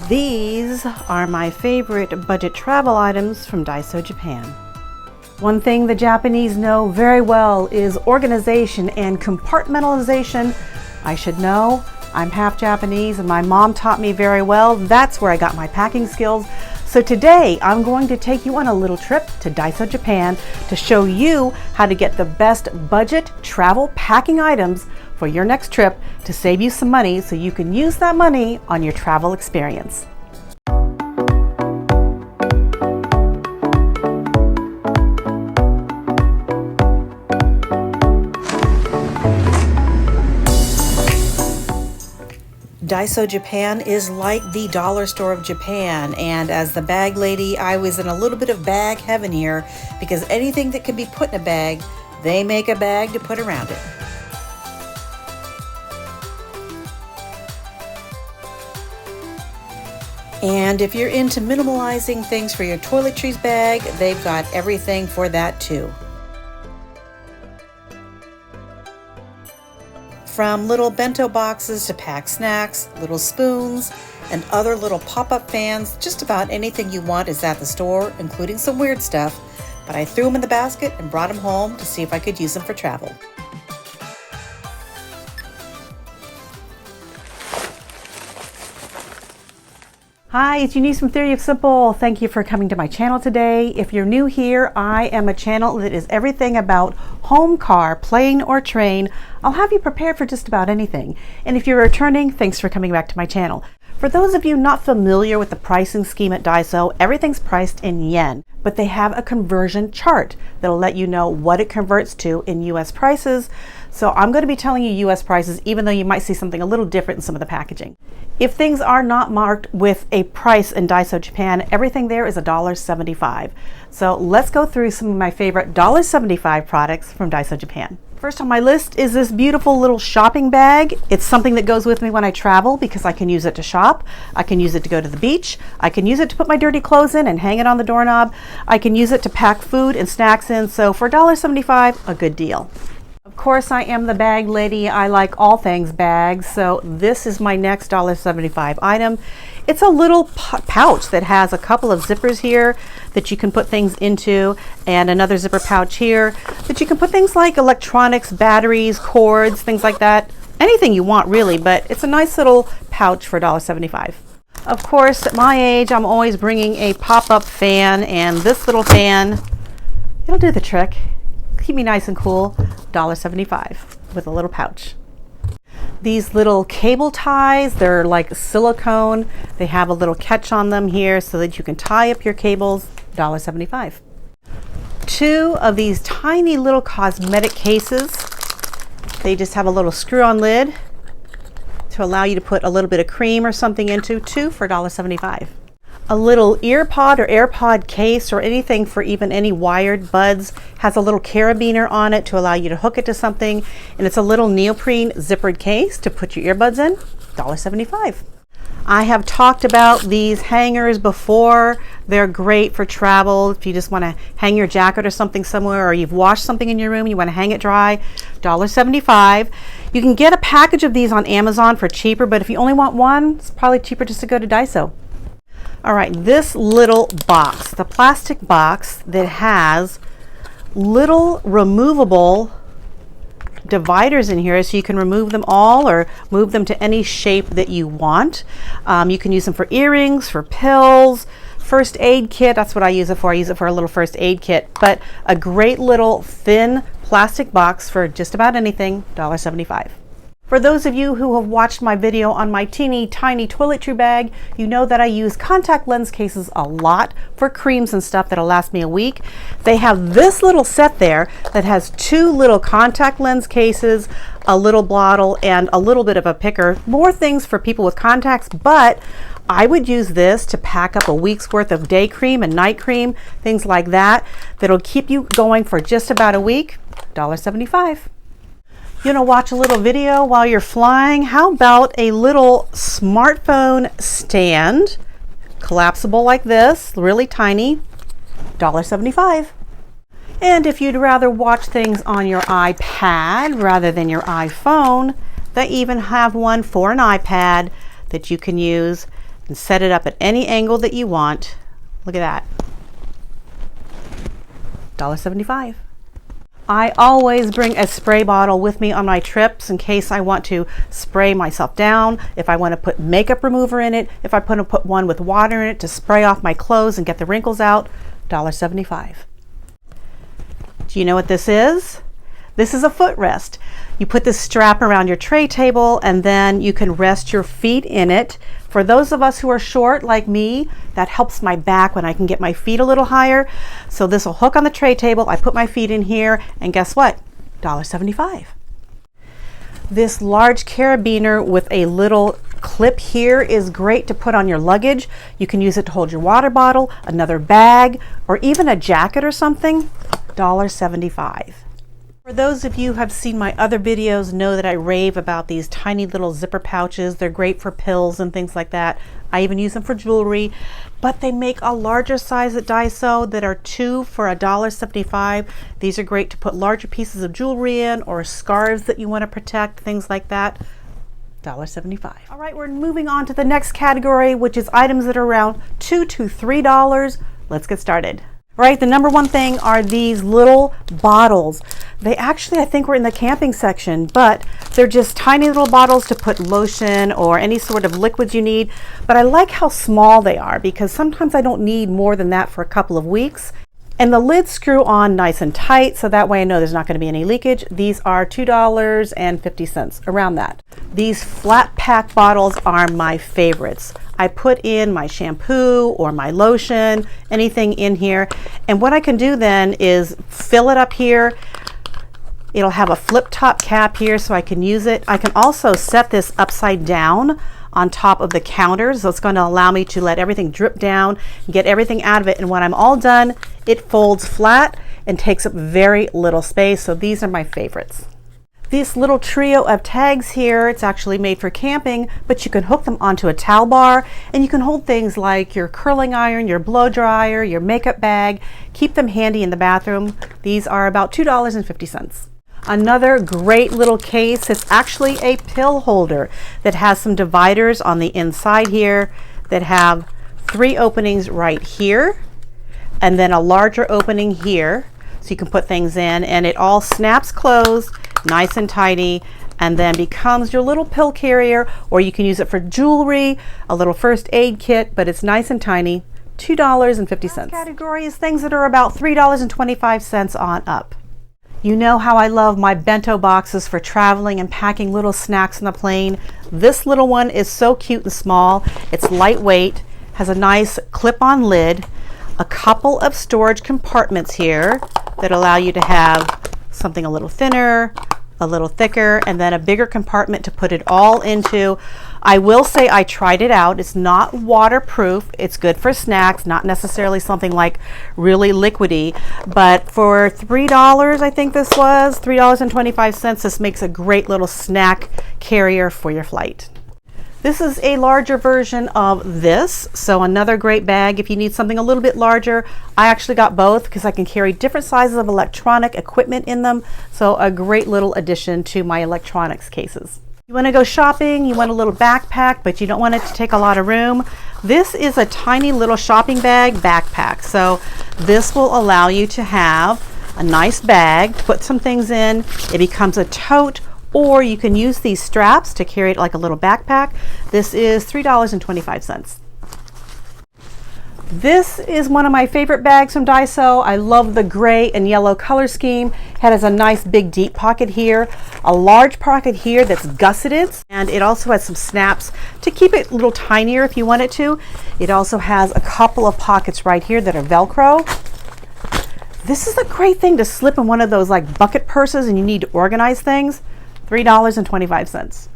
These are my favorite budget travel items from Daiso, Japan. One thing the Japanese know very well is organization and compartmentalization. I should know. I'm half Japanese and my mom taught me very well. That's where I got my packing skills. So today I'm going to take you on a little trip to Daiso, Japan to show you how to get the best budget travel packing items for your next trip to save you some money so you can use that money on your travel experience. Daiso, Japan is like the dollar store of Japan, and as the bag lady, I was in a little bit of bag heaven here because anything that can be put in a bag, they make a bag to put around it. And if you're into minimalizing things for your toiletries bag, they've got everything for that too. From little bento boxes to pack snacks, little spoons, and other little pop-up fans, just about anything you want is at the store, including some weird stuff. But I threw them in the basket and brought them home to see if I could use them for travel. Hi, it's Eunice from Theory of Simple. Thank you for coming to my channel today. If you're new here, I am a channel that is everything about home, car, plane, or train. I'll have you prepared for just about anything. And if you're returning, thanks for coming back to my channel. For those of you not familiar with the pricing scheme at Daiso, everything's priced in yen, but they have a conversion chart that'll let you know what it converts to in US prices. So I'm going to be telling you US prices, even though you might see something a little different in some of the packaging. If things are not marked with a price in Daiso, Japan, everything there is $1.75. So let's go through some of my favorite $1.75 products from Daiso, Japan. First on my list is this beautiful little shopping bag. It's something that goes with me when I travel because I can use it to shop. I can use it to go to the beach. I can use it to put my dirty clothes in and hang it on the doorknob. I can use it to pack food and snacks in. So for $1.75, a good deal. Of course, I am the bag lady. I like all things bags. So this is my next $1.75 item. It's a little pouch that has a couple of zippers here that you can put things into, and another zipper pouch here that you can put things like electronics, batteries, cords, things like that. Anything you want really, but it's a nice little pouch for $1.75. Of course, at my age, I'm always bringing a pop-up fan, and this little fan, it'll do the trick. Keep me nice and cool. $1.75 with a little pouch. These little cable ties, they're like silicone. They have a little catch on them here so that you can tie up your cables. $1.75. Two of these tiny little cosmetic cases. They just have a little screw-on lid to allow you to put a little bit of cream or something into. Two for $1.75. A little ear pod or AirPod case or anything for even any wired buds has a little carabiner on it to allow you to hook it to something, and it's a little neoprene zippered case to put your earbuds in. $1.75. I have talked about these hangers before. They're great for travel. If you just want to hang your jacket or something somewhere, or you've washed something in your room, you want to hang it dry, $1.75. You can get a package of these on Amazon for cheaper, but if you only want one, it's probably cheaper just to go to Daiso. All right, this little box, the plastic box that has little removable dividers in here so you can remove them all or move them to any shape that you want. You can use them for earrings, for pills, first aid kit. That's what I use it for. I use it for a little first aid kit, but a great little thin plastic box for just about anything, $1.75. For those of you who have watched my video on my teeny tiny toiletry bag, you know that I use contact lens cases a lot for creams and stuff that'll last me a week. They have this little set there that has two little contact lens cases, a little bottle, and a little bit of a picker. More things for people with contacts, but I would use this to pack up a week's worth of day cream and night cream, things like that, that'll keep you going for just about a week. $1.75. You want to watch a little video while you're flying? How about a little smartphone stand, collapsible like this, really tiny, $1.75. And if you'd rather watch things on your iPad rather than your iPhone, they even have one for an iPad that you can use and set it up at any angle that you want. Look at that. $1.75. I always bring a spray bottle with me on my trips in case I want to spray myself down, if I want to put makeup remover in it, if I want to put one with water in it to spray off my clothes and get the wrinkles out. $1.75. Do you know what this is? This is a footrest. You put this strap around your tray table and then you can rest your feet in it. For those of us who are short like me, that helps my back when I can get my feet a little higher. So this will hook on the tray table. I put my feet in here and guess what? $1.75. This large carabiner with a little clip here is great to put on your luggage. You can use it to hold your water bottle, another bag, or even a jacket or something. $1.75. For those of you who have seen my other videos know that I rave about these tiny little zipper pouches. They're great for pills and things like that. I even use them for jewelry, but they make a larger size at Daiso that are 2 for $1.75. These are great to put larger pieces of jewelry in or scarves that you want to protect, things like that. $1.75. All right, we're moving on to the next category, which is items that are around $2 to $3. Let's get started. Right, the number one thing are these little bottles. They actually, I think, were in the camping section, but they're just tiny little bottles to put lotion or any sort of liquids you need. But I like how small they are because sometimes I don't need more than that for a couple of weeks. And the lids screw on nice and tight, so that way I know there's not going to be any leakage. These are $2.50, around that. These flat pack bottles are my favorites. I put in my shampoo or my lotion, anything in here. And what I can do then is fill it up here. It'll have a flip top cap here so I can use it. I can also set this upside down on top of the counter, so it's going to allow me to let everything drip down, get everything out of it, and when I'm all done, it folds flat and takes up very little space. So these are my favorites. This little trio of tags here, it's actually made for camping, but you can hook them onto a towel bar and you can hold things like your curling iron, your blow dryer, your makeup bag. Keep them handy in the bathroom. These are about $2.50. Another great little case is actually a pill holder that has some dividers on the inside here that have 3 openings right here and then a larger opening here so you can put things in, and it all snaps closed nice and tidy and then becomes your little pill carrier, or you can use it for jewelry, a little first aid kit, but it's nice and tiny. $2.50. Category is things that are about $3.25 on up. You know how I love my bento boxes for traveling and packing little snacks on the plane. This little one is so cute and small. It's lightweight, has a nice clip-on lid, a couple of storage compartments here that allow you to have something a little thinner, a little thicker, and then a bigger compartment to put it all into. I will say I tried it out. It's not waterproof. It's good for snacks, not necessarily something like really liquidy, but for $3, I think this was $3.25, this makes a great little snack carrier for your flight. This is a larger version of this, so another great bag if you need something a little bit larger. I actually got both because I can carry different sizes of electronic equipment in them, so a great little addition to my electronics cases. You want to go shopping, you want a little backpack, but you don't want it to take a lot of room. This is a tiny little shopping bag backpack, so this will allow you to have a nice bag, put some things in. It becomes a tote, or you can use these straps to carry it like a little backpack. This is $3.25. This is one of my favorite bags from Daiso. I love the gray and yellow color scheme. It has a nice big deep pocket here, a large pocket here that's gusseted, and it also has some snaps to keep it a little tinier if you want it to. It also has a couple of pockets right here that are Velcro. This is a great thing to slip in one of those like bucket purses and you need to organize things. $3.25.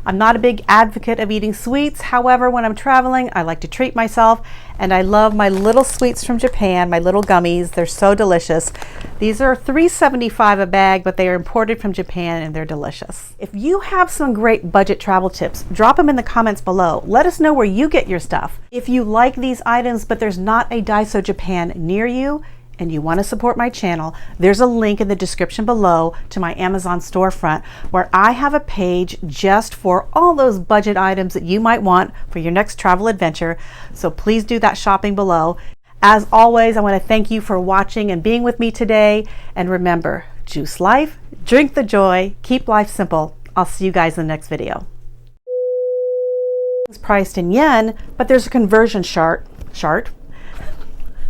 I'm not a big advocate of eating sweets. However, when I'm traveling, I like to treat myself, and I love my little sweets from Japan, my little gummies. They're so delicious. These are $3.75 a bag, but they are imported from Japan and they're delicious. If you have some great budget travel tips, drop them in the comments below. Let us know where you get your stuff. If you like these items, but there's not a Daiso Japan near you, and you want to support my channel, there's a link in the description below to my Amazon storefront where I have a page just for all those budget items that you might want for your next travel adventure. So please do that shopping below. As always, I want to thank you for watching and being with me today. And remember, juice life, drink the joy, keep life simple. I'll see you guys in the next video. It's priced in yen, but there's a conversion chart.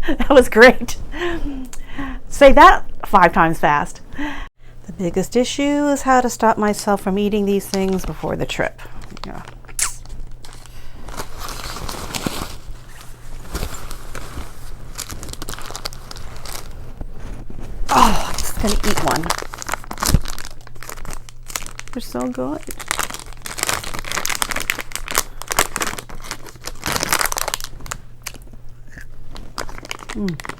That was great. Say that 5 times fast. The biggest issue is how to stop myself from eating these things before the trip. Yeah. Oh, I'm just gonna eat one. They're so good. Mm.